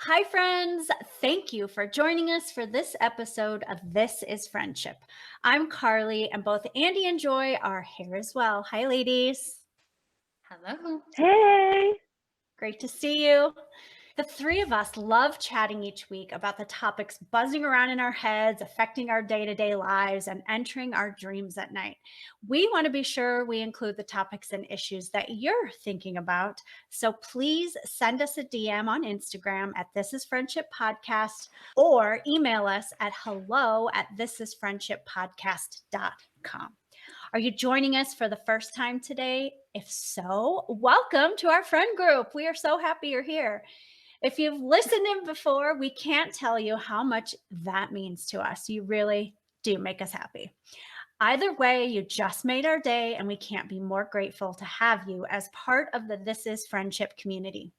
Hi, friends. Thank you for joining us for this episode of This is Friendship. I'm Karli, and both Andy and Joy are here as well. Hi, ladies. Hello. Hey. Great to see you. The three of us love chatting each week about the topics buzzing around in our heads, affecting our day to day lives, and entering our dreams at night. We want to be sure we include the topics and issues that you're thinking about. So please send us a DM on Instagram at This Is Friendship Podcast or email us at hello@thisisfriendshippodcast.com. Are you joining us for the first time today? If so, welcome to our friend group. We are so happy you're here. If you've listened in before, we can't tell you how much that means to us. You really do make us happy. Either way, you just made our day, and we can't be more grateful to have you as part of the This Is Friendship community.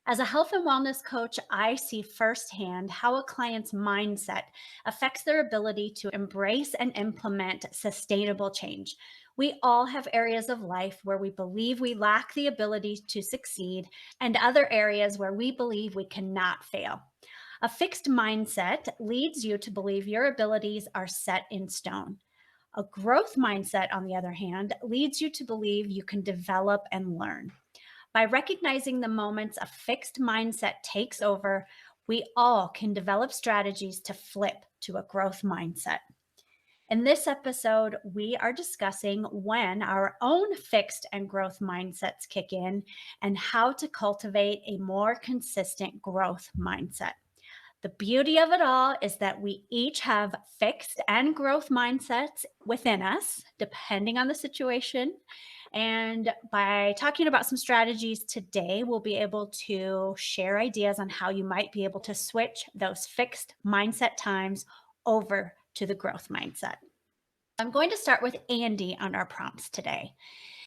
As a health and wellness coach, I see firsthand how a client's mindset affects their ability to embrace and implement sustainable change. We all have areas of life where we believe we lack the ability to succeed, and other areas where we believe we cannot fail. A fixed mindset leads you to believe your abilities are set in stone. A growth mindset, on the other hand, leads you to believe you can develop and learn. By recognizing the moments a fixed mindset takes over, we all can develop strategies to flip to a growth mindset. In this episode, we are discussing when our own fixed and growth mindsets kick in and how to cultivate a more consistent growth mindset. The beauty of it all is that we each have fixed and growth mindsets within us, depending on the situation. And by talking about some strategies today, we'll be able to share ideas on how you might be able to switch those fixed mindset times over to the growth mindset. I'm going to start with Andy on our prompts today.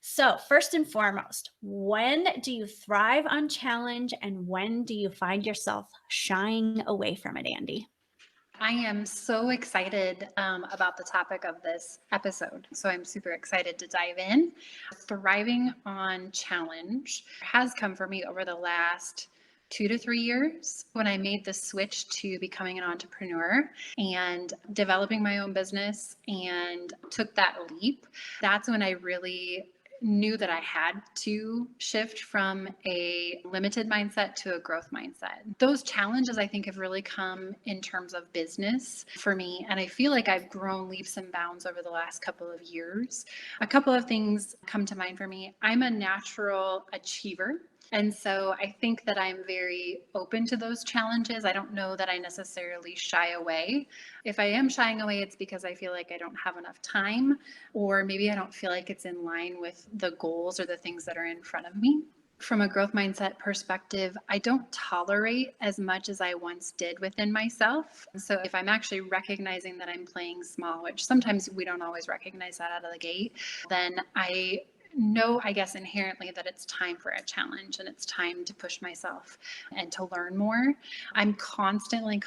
So, first and foremost, when do you thrive on challenge and when do you find yourself shying away from it, Andy? I am so excited about the topic of this episode. So I'm super excited to dive in. Thriving on challenge has come for me over the last 2 to 3 years when I made the switch to becoming an entrepreneur and developing my own business and took that leap. That's when I really knew that I had to shift from a limited mindset to a growth mindset. Those challenges, I think, have really come in terms of business for me. And I feel like I've grown leaps and bounds over the last couple of years. A couple of things come to mind for me. I'm a natural achiever. And so I think that I'm very open to those challenges. I don't know that I necessarily shy away. If I am shying away, it's because I feel like I don't have enough time, or maybe I don't feel like it's in line with the goals or the things that are in front of me. From a growth mindset perspective, I don't tolerate as much as I once did within myself. So if I'm actually recognizing that I'm playing small, which sometimes we don't always recognize that out of the gate, then I know, I guess, inherently that it's time for a challenge and it's time to push myself and to learn more. I'm constantly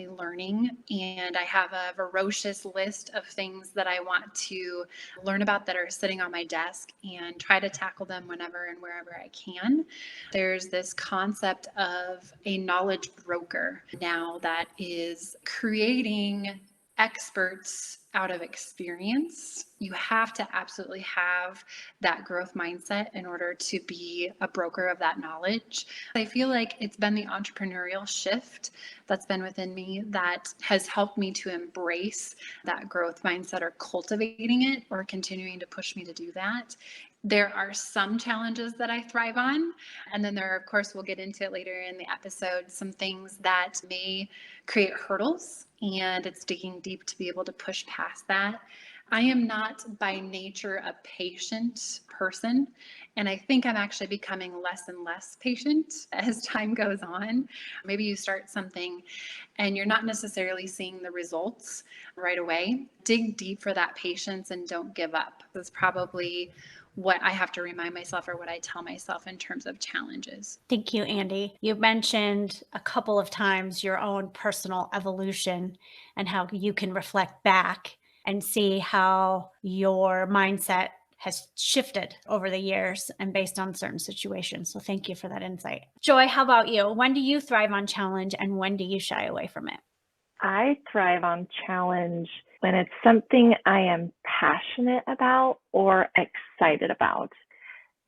learning, and I have a ferocious list of things that I want to learn about that are sitting on my desk and try to tackle them whenever and wherever I can. There's this concept of a knowledge broker now that is creating experts out of experience. You have to absolutely have that growth mindset in order to be a broker of that knowledge. I feel like it's been the entrepreneurial shift that's been within me that has helped me to embrace that growth mindset, or cultivating it, or continuing to push me to do that. There are some challenges that I thrive on. And then there are, of course, we'll get into it later in the episode, some things that may create hurdles, and it's digging deep to be able to push past that. I am not by nature a patient person, and I think I'm actually becoming less and less patient as time goes on. Maybe you start something and you're not necessarily seeing the results right away. Dig deep for that patience and don't give up. That's probably what I have to remind myself, or what I tell myself in terms of challenges. Thank you, Andy. You mentioned a couple of times your own personal evolution and how you can reflect back and see how your mindset has shifted over the years and based on certain situations. So thank you for that insight. Joy, how about you? When do you thrive on challenge and when do you shy away from it? I thrive on challenge when it's something I am passionate about or excited about.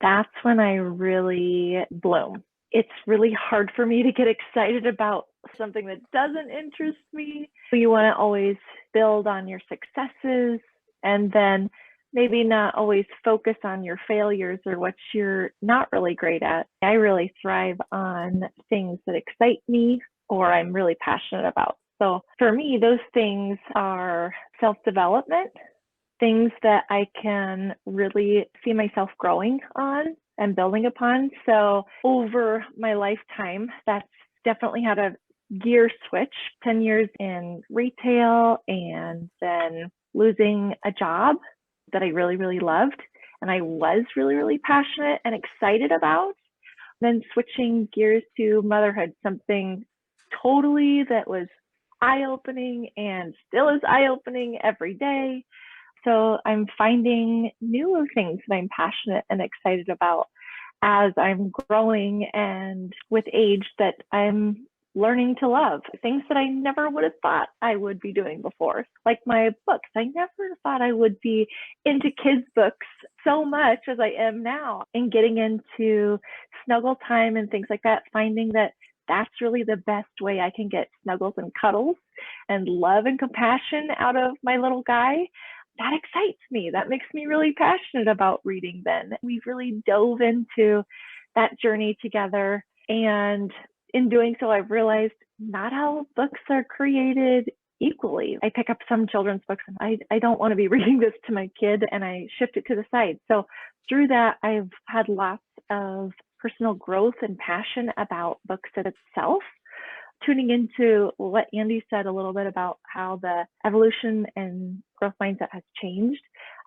That's when I really bloom. It's really hard for me to get excited about something that doesn't interest me. You want to always build on your successes and then maybe not always focus on your failures or what you're not really great at. I really thrive on things that excite me or I'm really passionate about. So for me, those things are self-development, things that I can really see myself growing on and building upon. So over my lifetime, that's definitely had a gear switch, 10 years in retail and then losing a job that I really, really loved. And I was really, really passionate and excited about. Then switching gears to motherhood, something totally that was eye-opening and still is eye-opening every day. So I'm finding new things that I'm passionate and excited about as I'm growing and with age that I'm learning to love. Things that I never would have thought I would be doing before, like my books. I never thought I would be into kids' books so much as I am now, and getting into snuggle time and things like that, finding that that's really the best way I can get snuggles and cuddles and love and compassion out of my little guy. That excites me. That makes me really passionate about reading then. We've really dove into that journey together. And in doing so, I've realized not all books are created equally. I pick up some children's books and I don't want to be reading this to my kid and I shift it to the side. So through that, I've had lots of personal growth and passion about books in itself. Tuning into what Andy said a little bit about how the evolution and growth mindset has changed,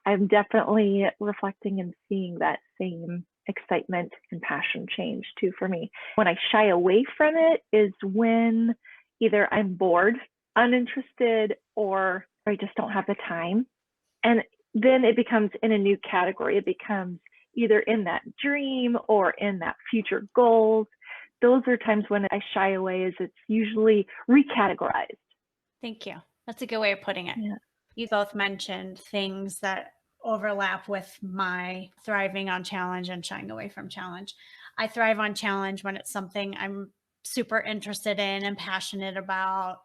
I'm definitely reflecting and seeing that same excitement and passion change too for me. When I shy away from it is when either I'm bored, uninterested, or I just don't have the time. And then it becomes in a new category. It becomes either in that dream or in that future goals. Those are times when I shy away, as it's usually recategorized. Thank you. That's a good way of putting it. Yeah. You both mentioned things that overlap with my thriving on challenge and shying away from challenge. I thrive on challenge when it's something I'm super interested in and passionate about.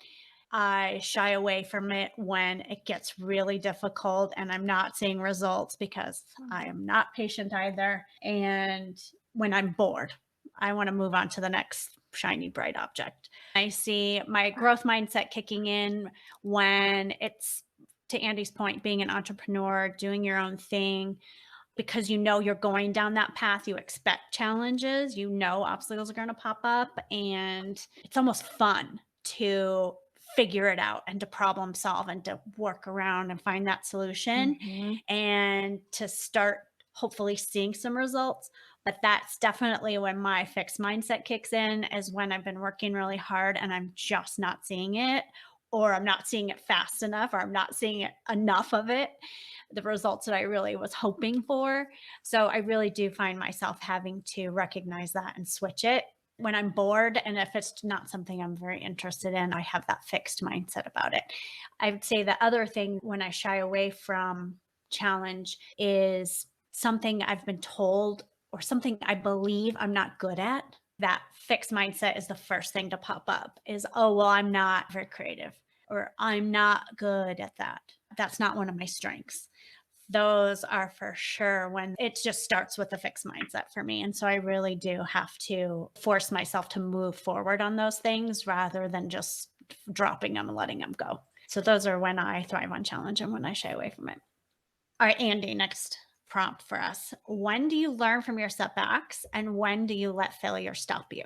I shy away from it when it gets really difficult and I'm not seeing results because I am not patient either. And when I'm bored, I want to move on to the next shiny, bright object. I see my growth mindset kicking in when it's, to Andy's point, being an entrepreneur, doing your own thing, because you know you're going down that path, you expect challenges, you know obstacles are going to pop up, and it's almost fun to figure it out and to problem solve and to work around and find that solution Mm-hmm. and to start hopefully seeing some results. But that's definitely when my fixed mindset kicks in, is when I've been working really hard and I'm just not seeing it, or I'm not seeing it fast enough, or I'm not seeing it enough of it, the results that I really was hoping for. So I really do find myself having to recognize that and switch it when I'm bored. And if it's not something I'm very interested in, I have that fixed mindset about it. I would say the other thing when I shy away from challenge is something I've been told or something I believe I'm not good at. That fixed mindset is the first thing to pop up is, oh, well, I'm not very creative or I'm not good at that. That's not one of my strengths. Those are for sure when it just starts with a fixed mindset for me. And so I really do have to force myself to move forward on those things rather than just dropping them and letting them go. So those are when I thrive on challenge and when I shy away from it. All right, Andy, next prompt for us. When do you learn from your setbacks and when do you let failure stop you?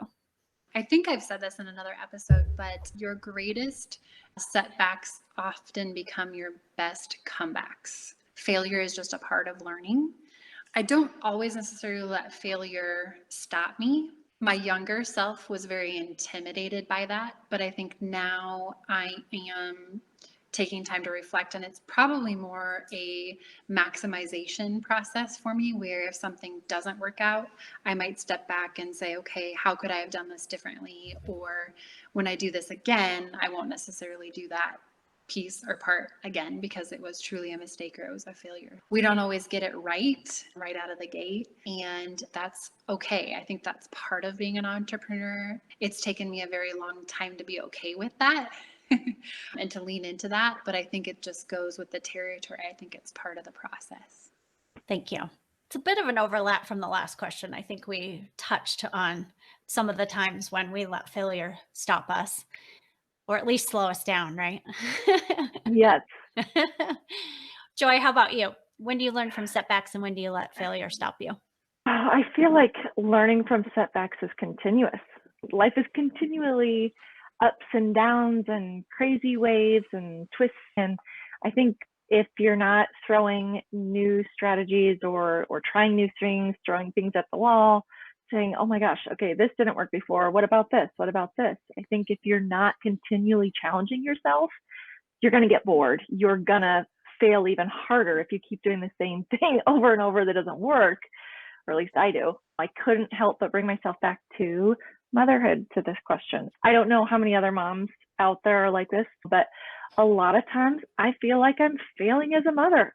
I think I've said this in another episode, but your greatest setbacks often become your best comebacks. Failure is just a part of learning. I don't always necessarily let failure stop me. My younger self was very intimidated by that, but I think now I am taking time to reflect. And it's probably more a maximization process for me, where if something doesn't work out, I might step back and say, okay, how could I have done this differently? Or when I do this again, I won't necessarily do that piece or part again because it was truly a mistake or it was a failure. We don't always get it right out of the gate, and that's okay. I think that's part of being an entrepreneur. It's taken me a very long time to be okay with that and to lean into that, but I think it just goes with the territory. I think it's part of the process. Thank you. It's a bit of an overlap from the last question. I think we touched on some of the times when we let failure stop us, or at least slow us down, right? Yes. Joy, how about you? When do you learn from setbacks and when do you let failure stop you? I feel like learning from setbacks is continuous. Life is continually ups and downs and crazy waves and twists. And I think if you're not throwing new strategies or trying new things, throwing things at the wall, saying, oh my gosh, okay, this didn't work before. What about this? What about this? I think if you're not continually challenging yourself, you're going to get bored. You're going to fail even harder if you keep doing the same thing over and over that doesn't work, or at least I do. I couldn't help but bring myself back to motherhood to this question. I don't know how many other moms out there are like this, but a lot of times I feel like I'm failing as a mother,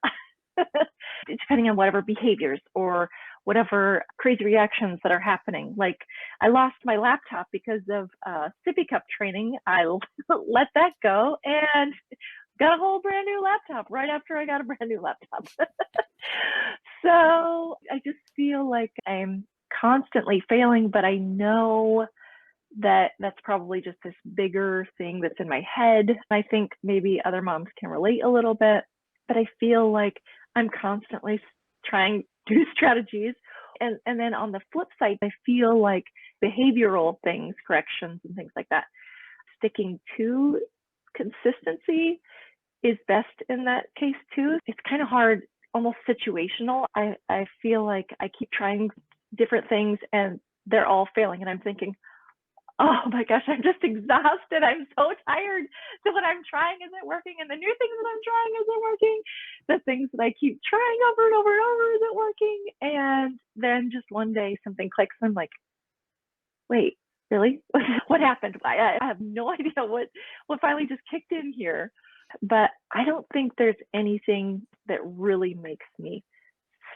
depending on whatever behaviors or whatever crazy reactions that are happening. Like I lost my laptop because of sippy cup training. I let that go and got a whole brand new laptop right after I got a brand new laptop. So I just feel like I'm constantly failing, but I know that that's probably just this bigger thing that's in my head. I think maybe other moms can relate a little bit, but I feel like I'm constantly trying new strategies. And then on the flip side, I feel like behavioral things, corrections and things like that, sticking to consistency is best in that case too. It's kind of hard, almost situational. I feel like I keep trying different things and they're all failing. And I'm thinking, oh my gosh, I'm just exhausted. I'm so tired. So what I'm trying isn't working. And the new things that I'm trying isn't working. The things that I keep trying over and over and over isn't working. And then just one day something clicks. And I'm like, wait, really? What happened? I have no idea what finally just kicked in here. But I don't think there's anything that really makes me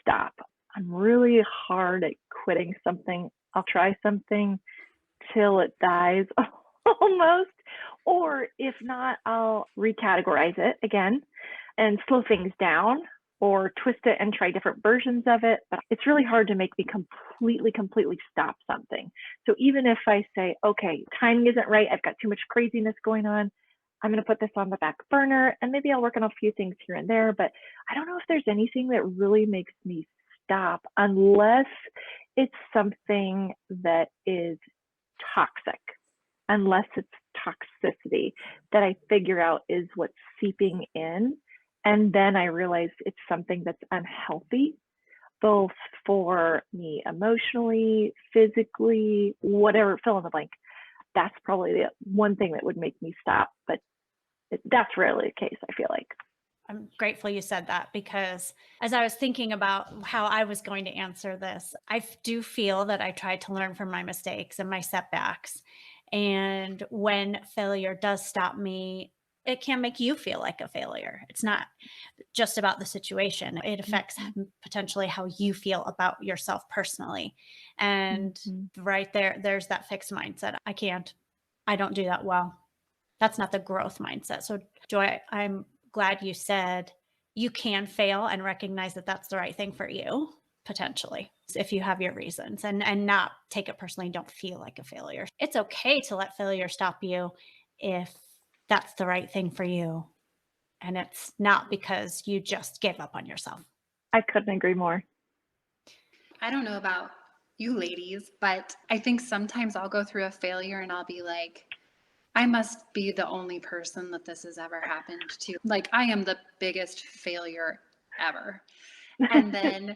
stop. I'm really hard at quitting something. I'll try something till it dies almost. Or if not, I'll recategorize it again and slow things down or twist it and try different versions of it. But it's really hard to make me completely stop something. So even if I say, okay, timing isn't right, I've got too much craziness going on, I'm going to put this on the back burner and maybe I'll work on a few things here and there. But I don't know if there's anything that really makes me stop unless it's something that is toxic, unless it's toxicity that I figure out is what's seeping in. And then I realize it's something that's unhealthy, both for me emotionally, physically, whatever, fill in the blank. That's probably the one thing that would make me stop. But that's rarely the case, I feel like. I'm grateful you said that because as I was thinking about how I was going to answer this, I do feel that I tried to learn from my mistakes and my setbacks. And when failure does stop me, it can make you feel like a failure. It's not just about the situation. It affects potentially how you feel about yourself personally. And right there, there's that fixed mindset. I can't, I don't do that well. That's not the growth mindset. So Joy, I'm glad you said you can fail and recognize that that's the right thing for you, potentially, if you have your reasons and not take it personally. Don't feel like a failure. It's okay to let failure stop you if that's the right thing for you. And it's not because you just gave up on yourself. I couldn't agree more. I don't know about you ladies, but I think sometimes I'll go through a failure and I'll be like, I must be the only person that this has ever happened to. Like, I am the biggest failure ever. And then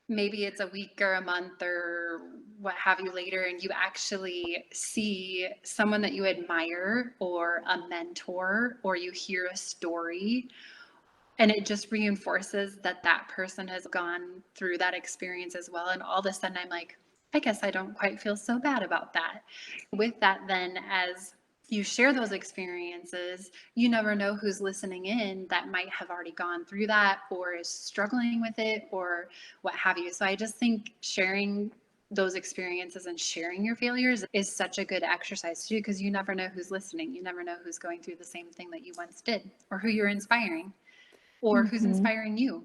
maybe it's a week or a month or what have you later, and you actually see someone that you admire or a mentor, or you hear a story, and it just reinforces that that person has gone through that experience as well. And all of a sudden I'm like, I guess I don't quite feel so bad about that. With that, then, as you share those experiences, you never know who's listening in that might have already gone through that or is struggling with it or what have you. So I just think sharing those experiences and sharing your failures is such a good exercise too, because you never know who's listening. You never know who's going through the same thing that you once did or who you're inspiring or who's Mhm. inspiring you.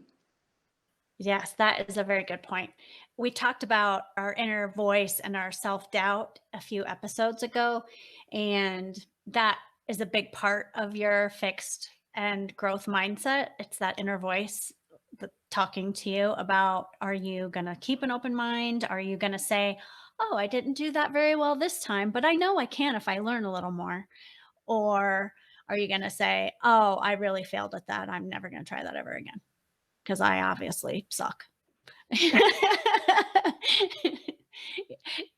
Yes, that is a very good point. We talked about our inner voice and our self doubt a few episodes ago, and that is a big part of your fixed and growth mindset. It's that inner voice talking to you about, are you going to keep an open mind? Are you going to say, oh, I didn't do that very well this time, but I know I can if I learn a little more? Or are you going to say, oh, I really failed at that. I'm never going to try that ever again because I obviously suck.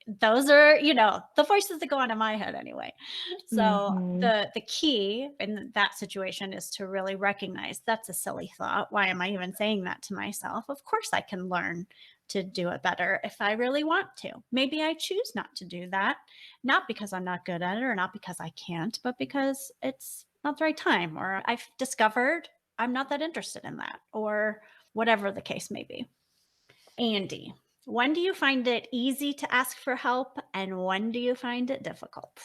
Those are, the voices that go on in my head anyway. So Mhm. the key in that situation is to really recognize that's a silly thought. Why am I even saying that to myself? Of course I can learn to do it better if I really want to. Maybe I choose not to do that, not because I'm not good at it or not because I can't, but because it's not the right time or I've discovered I'm not that interested in that or whatever the case may be. Andy, when do you find it easy to ask for help and when do you find it difficult?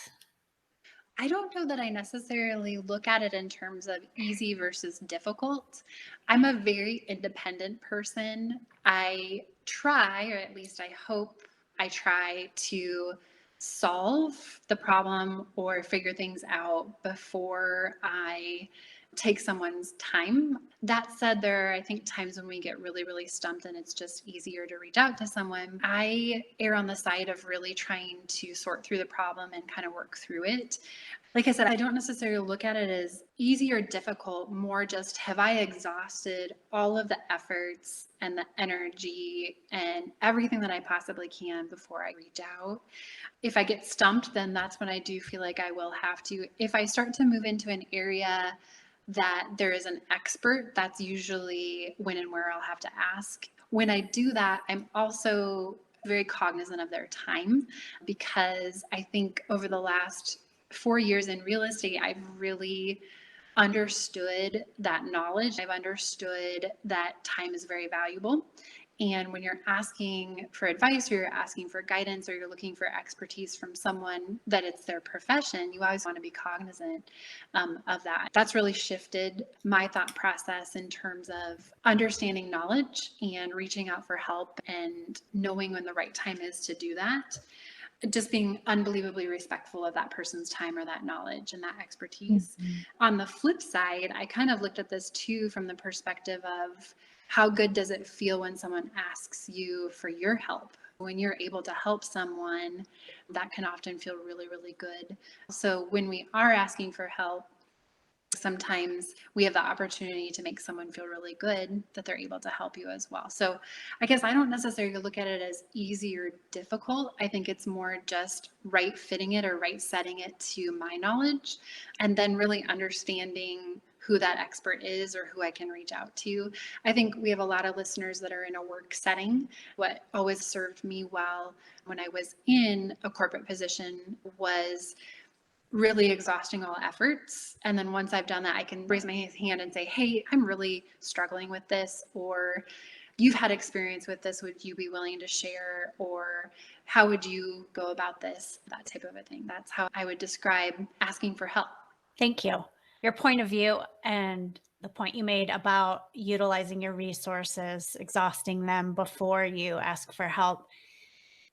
I don't know that I necessarily look at it in terms of easy versus difficult. I'm a very independent person. I try, or at least I hope I try to solve the problem or figure things out before I take someone's time. That said, there are, I think, times when we get really, really stumped and it's just easier to reach out to someone. I err on the side of really trying to sort through the problem and kind of work through it. Like I said, I don't necessarily look at it as easy or difficult, more just have I exhausted all of the efforts and the energy and everything that I possibly can before I reach out. If I get stumped, then that's when I do feel like I will have to. If I start to move into an area that there is an expert, that's usually when and where I'll have to ask. When I do that, I'm also very cognizant of their time because I think over the last 4 years in real estate, I've really understood that knowledge. I've understood that time is very valuable. And when you're asking for advice or you're asking for guidance or you're looking for expertise from someone that it's their profession, you always want to be cognizant of that. That's really shifted my thought process in terms of understanding knowledge and reaching out for help and knowing when the right time is to do that, just being unbelievably respectful of that person's time or that knowledge and that expertise. Mhm. On the flip side, I kind of looked at this too from the perspective of how good does it feel when someone asks you for your help? When you're able to help someone, that can often feel really, really good. So when we are asking for help, sometimes we have the opportunity to make someone feel really good that they're able to help you as well. So I guess I don't necessarily look at it as easy or difficult. I think it's more just right fitting it or right setting it to my knowledge and then really understanding who that expert is or who I can reach out to. I think we have a lot of listeners that are in a work setting. What always served me well when I was in a corporate position was really exhausting all efforts. And then once I've done that, I can raise my hand and say, hey, I'm really struggling with this, or you've had experience with this. Would you be willing to share? Or how would you go about this? That type of a thing. That's how I would describe asking for help. Thank you. Your point of view and the point you made about utilizing your resources, exhausting them before you ask for help,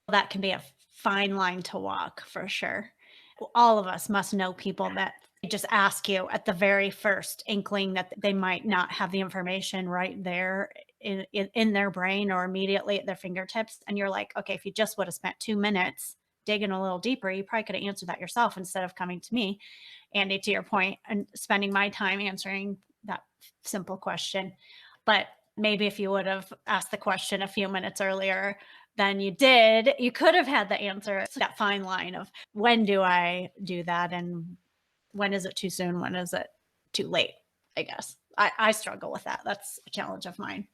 that can be a fine line to walk for sure. All of us must know people that just ask you at the very first inkling that they might not have the information right there in their brain or immediately at their fingertips. And you're like, okay, if you just would have spent 2 minutes digging a little deeper, you probably could have answered that yourself instead of coming to me, Andy, to your point, and spending my time answering that simple question. But Maybe if you would have asked the question a few minutes earlier than you did, you could have had the answer. It's that fine line of when do I do that and when is it too soon? When is it too late? I guess I struggle with that. That's a challenge of mine.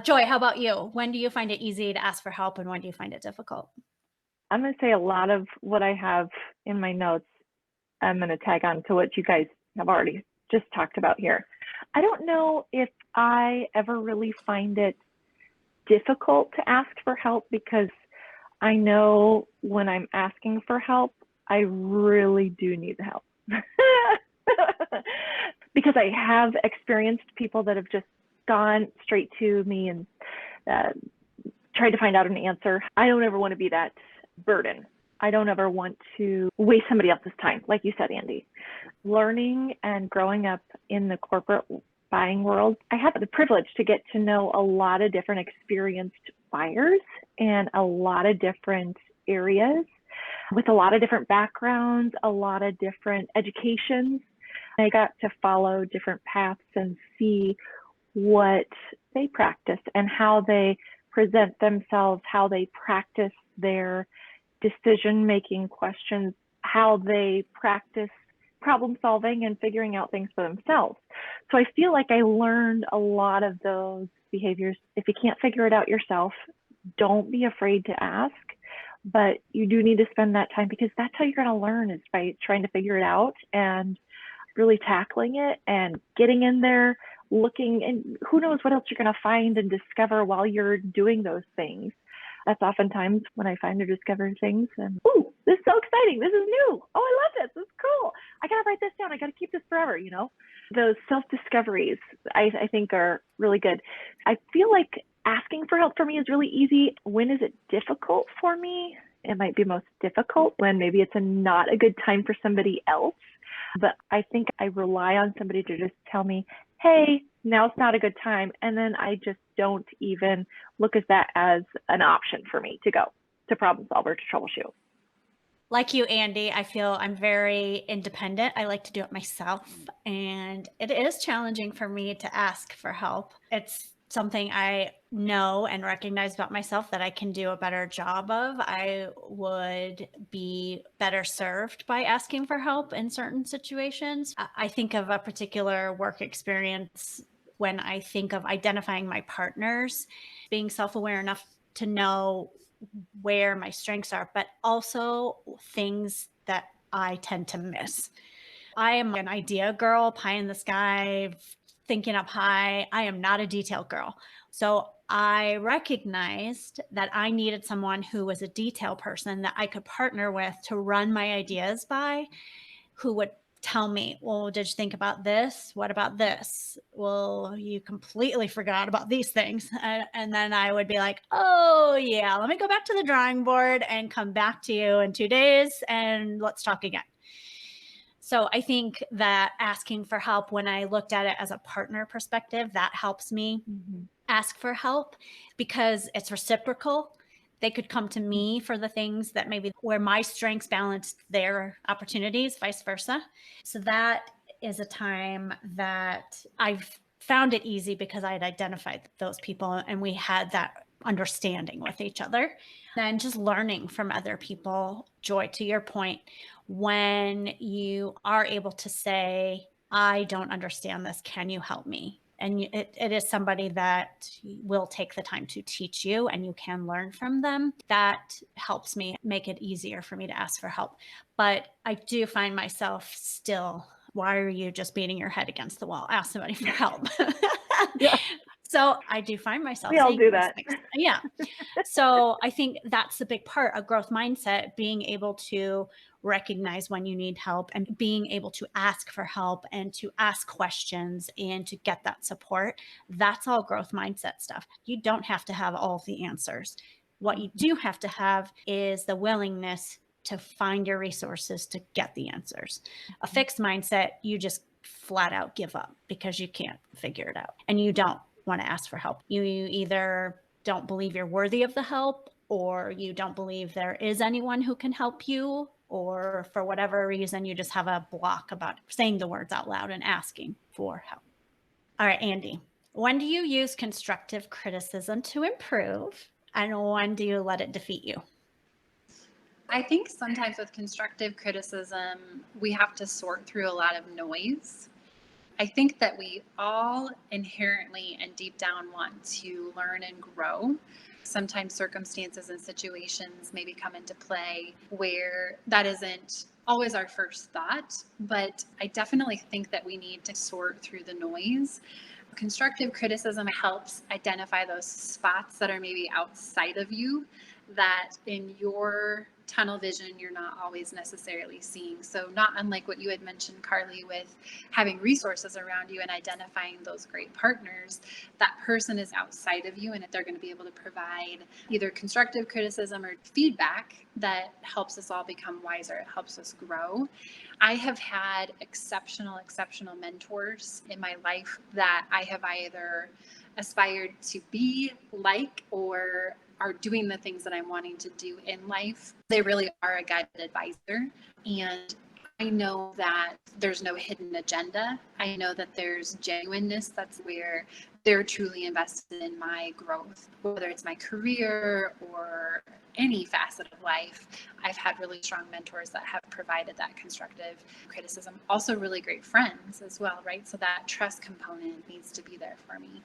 Joy, how about you? When do you find it easy to ask for help and when do you find it difficult? I'm going to say a lot of what I have in my notes, I'm going to tag on to what you guys have already just talked about here. I don't know if I ever really find it difficult to ask for help because I know when I'm asking for help, I really do need the help. Because I have experienced people that have just gone straight to me and tried to find out an answer. I don't ever want to be that burden. I don't ever want to waste somebody else's time, like you said, Andy. Learning and growing up in the corporate buying world, I had the privilege to get to know a lot of different experienced buyers and a lot of different areas with a lot of different backgrounds, a lot of different educations. I got to follow different paths and see what they practice and how they present themselves, how they practice their decision-making questions, how they practice problem solving and figuring out things for themselves. So I feel like I learned a lot of those behaviors. If you can't figure it out yourself, don't be afraid to ask, but you do need to spend that time because that's how you're going to learn is by trying to figure it out and really tackling it and getting in there, looking, and who knows what else you're going to find and discover while you're doing those things. That's oftentimes when I find or discover things and, ooh, this is so exciting. This is new. Oh, I love this. This is cool. I got to write this down. I got to keep this forever, you know? Those self-discoveries, I think are really good. I feel like asking for help for me is really easy. When is it difficult for me? It might be most difficult when maybe it's not a good time for somebody else. But I think I rely on somebody to just tell me, hey, now it's not a good time. And then I just don't even look at that as an option for me to go to problem solve or to troubleshoot. Like you, Andy, I feel I'm very independent. I like to do it myself. And it is challenging for me to ask for help. It's something I know and recognize about myself that I can do a better job of. I would be better served by asking for help in certain situations. I think of a particular work experience when I think of identifying my partners, being self-aware enough to know where my strengths are, but also things that I tend to miss. I am an idea girl, pie in the sky, thinking up high. I am not a detail girl. So I recognized that I needed someone who was a detail person that I could partner with to run my ideas by, who would tell me, well, did you think about this? What about this? Well, you completely forgot about these things. And then I would be like, oh, yeah, let me go back to the drawing board and come back to you in 2 days and let's talk again. So I think that asking for help, when I looked at it as a partner perspective, that helps me ask for help because it's reciprocal. They could come to me for the things that maybe where my strengths balance their opportunities, vice versa. So that is a time that I've found it easy because I had identified those people and we had that understanding with each other. And just learning from other people. Joy, to your point, when you are able to say, I don't understand this, can you help me? And it is somebody that will take the time to teach you and you can learn from them. That helps me make it easier for me to ask for help. But I do find myself still, why are you just beating your head against the wall? Ask somebody for help. Yeah. So I do find myself We all saying do those that. things. Yeah. So I think that's the big part of growth mindset, being able to recognize when you need help and being able to ask for help and to ask questions and to get that support. That's all growth mindset stuff. You don't have to have all of the answers. What you do have to have is the willingness to find your resources to get the answers. A fixed mindset, you just flat out give up because you can't figure it out and you don't want to ask for help. You either don't believe you're worthy of the help, or you don't believe there is anyone who can help you, or for whatever reason, you just have a block about saying the words out loud and asking for help. All right, Andy, When do you use constructive criticism to improve? And when do you let it defeat you? I think sometimes with constructive criticism, we have to sort through a lot of noise. I think that we all inherently and deep down want to learn and grow. Sometimes circumstances and situations maybe come into play where that isn't always our first thought, but I definitely think that we need to sort through the noise. Constructive criticism helps identify those spots that are maybe outside of you that in your tunnel vision you're not always necessarily seeing. So not unlike what you had mentioned, Karli, with having resources around you and identifying those great partners, that person is outside of you and they're going to be able to provide either constructive criticism or feedback that helps us all become wiser. It helps us grow. I have had exceptional mentors in my life that I have either aspired to be like or are doing the things that I'm wanting to do in life. They really are a guided advisor. And I know that there's no hidden agenda. I know that there's genuineness. That's where they're truly invested in my growth, whether it's my career or any facet of life. I've had really strong mentors that have provided that constructive criticism. Also, really great friends as well, right? So that trust component needs to be there for me.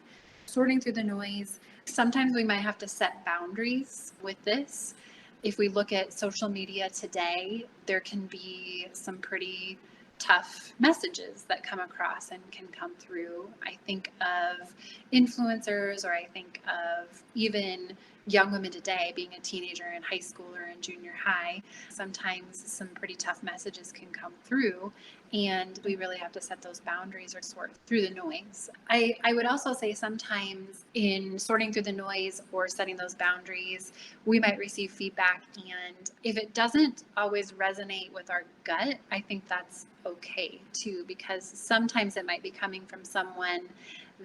Sorting through the noise. Sometimes we might have to set boundaries with this. If we look at social media today, there can be some pretty tough messages that come across and can come through. I think of influencers, or I think of even young women today, being a teenager in high school or in junior high. Sometimes some pretty tough messages can come through, and we really have to set those boundaries or sort through the noise. I would also say sometimes in sorting through the noise or setting those boundaries, we might receive feedback, and if it doesn't always resonate with our gut, I think that's okay too, because sometimes it might be coming from someone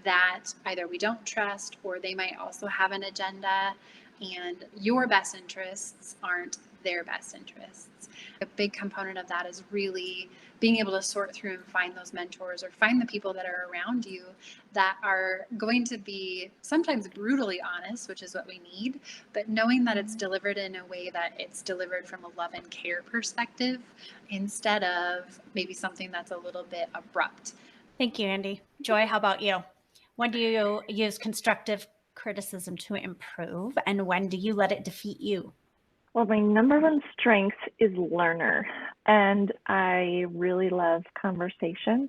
that either we don't trust or they might also have an agenda, and your best interests aren't their best interests. A big component of that is really being able to sort through and find those mentors or find the people that are around you that are going to be sometimes brutally honest, which is what we need, but knowing that it's delivered in a way that it's delivered from a love and care perspective instead of maybe something that's a little bit abrupt. Thank you, Andy. Joy, how about you? When do you use constructive criticism to improve, and when do you let it defeat you? Well, my number one strength is learner, and I really love conversation.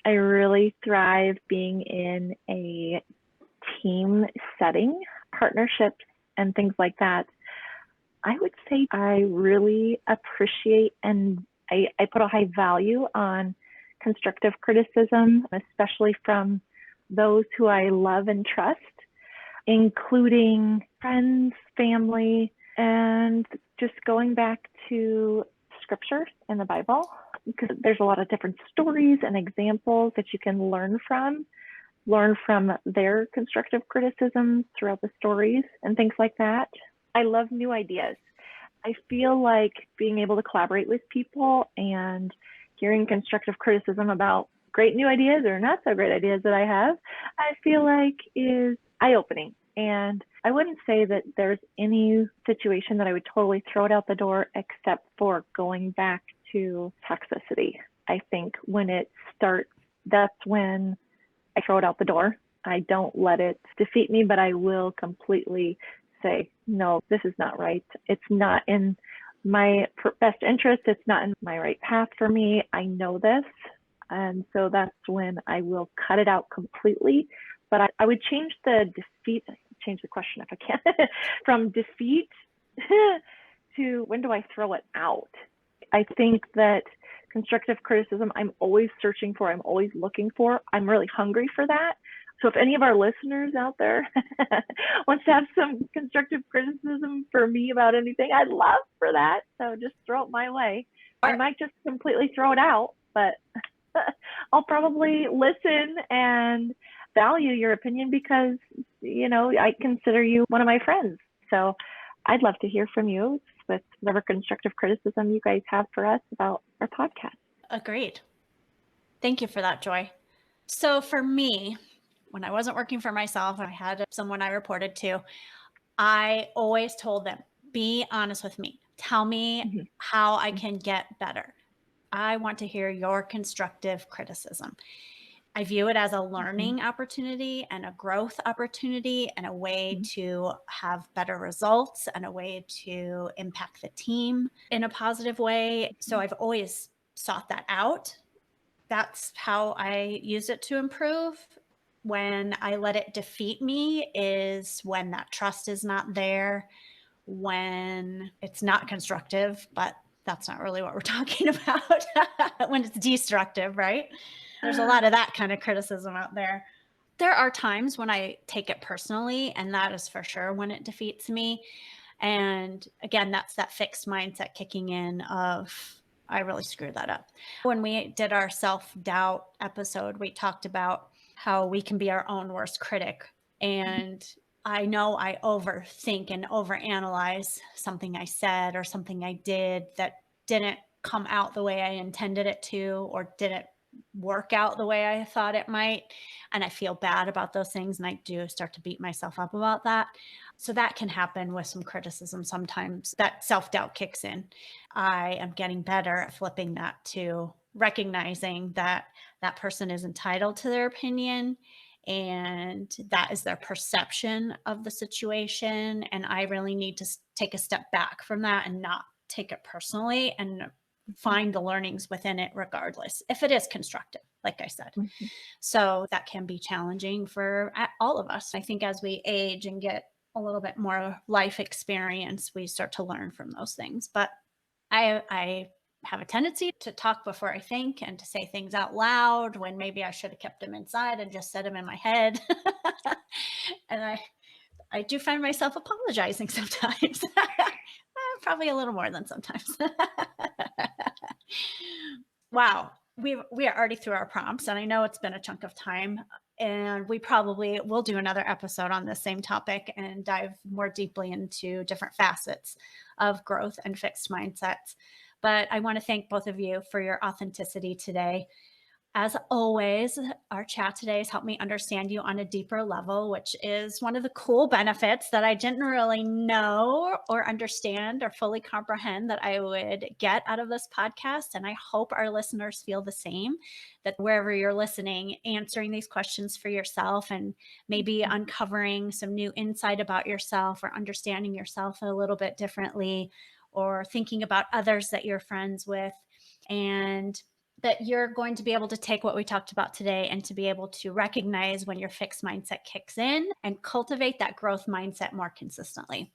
I really thrive being in a team setting, partnerships, and things like that. I would say I really appreciate and I put a high value on constructive criticism, especially from those who I love and trust, including friends, family, and just going back to scripture in the Bible, because there's a lot of different stories and examples that you can learn from their constructive criticism throughout the stories and things like that. I love new ideas. I feel like being able to collaborate with people and hearing constructive criticism about great new ideas or not so great ideas that I have, I feel like is eye-opening. And I wouldn't say that there's any situation that I would totally throw it out the door except for going back to toxicity. I think when it starts, that's when I throw it out the door. I don't let it defeat me, but I will completely say, no, this is not right. It's not in my best interest. It's not in my right path for me. I know this. And so that's when I will cut it out completely. But I would change the question if I can, from defeat to when do I throw it out? I think that constructive criticism, I'm always searching for, I'm always looking for. I'm really hungry for that. So if any of our listeners out there wants to have some constructive criticism for me about anything, I'd love for that. So just throw it my way. I might just completely throw it out, but I'll probably listen and value your opinion because, I consider you one of my friends. So I'd love to hear from you with whatever constructive criticism you guys have for us about our podcast. Agreed. Thank you for that, Joy. So for me, when I wasn't working for myself, I had someone I reported to. I always told them, be honest with me. Tell me Mhm. how I can get better. I want to hear your constructive criticism. I view it as a learning opportunity and a growth opportunity and a way to have better results and a way to impact the team in a positive way. So I've always sought that out. That's how I use it to improve. When I let it defeat me is when that trust is not there, when it's not constructive, but that's not really what we're talking about. When it's destructive, right? There's a lot of that kind of criticism out there. There are times when I take it personally, and that is for sure when it defeats me. And again, that's that fixed mindset kicking in of, I really screwed that up. When we did our self-doubt episode, we talked about how we can be our own worst critic. And I know I overthink and overanalyze something I said or something I did that didn't come out the way I intended it to, or didn't work out the way I thought it might. And I feel bad about those things. And I do start to beat myself up about that. So that can happen with some criticism sometimes. That self-doubt kicks in. I am getting better at flipping that to recognizing that that person is entitled to their opinion and that is their perception of the situation. And I really need to take a step back from that and not take it personally and find the learnings within it regardless, if it is constructive, like I said. So that can be challenging for all of us. I think as we age and get a little bit more life experience, we start to learn from those things. But I have a tendency to talk before I think and to say things out loud when maybe I should have kept them inside and just said them in my head. And I do find myself apologizing sometimes. Probably a little more than sometimes. Wow. We are already through our prompts, and I know it's been a chunk of time, and we probably will do another episode on the same topic and dive more deeply into different facets of growth and fixed mindsets. But I want to thank both of you for your authenticity today. As always, our chat today has helped me understand you on a deeper level, which is one of the cool benefits that I didn't really know or understand or fully comprehend that I would get out of this podcast. And I hope our listeners feel the same, that wherever you're listening, answering these questions for yourself and maybe uncovering some new insight about yourself or understanding yourself a little bit differently or thinking about others that you're friends with. And that you're going to be able to take what we talked about today and to be able to recognize when your fixed mindset kicks in and cultivate that growth mindset more consistently.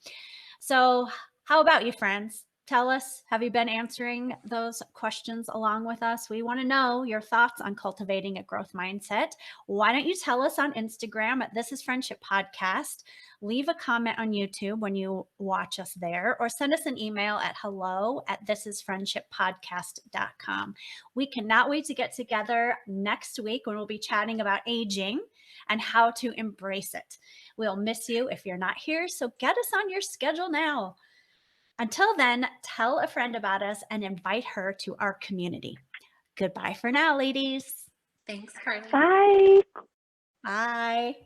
So, how about you, friends? Tell us, have you been answering those questions along with us? We want to know your thoughts on cultivating a growth mindset. Why don't you tell us on Instagram at This Is Friendship Podcast? Leave a comment on YouTube when you watch us there, or send us an email at hello@thisisfriendshippodcast.com. We cannot wait to get together next week when we'll be chatting about aging and how to embrace it. We'll miss you if you're not here, so get us on your schedule now. Until then, tell a friend about us and invite her to our community. Goodbye for now, ladies. Thanks, Karli. Bye. Bye.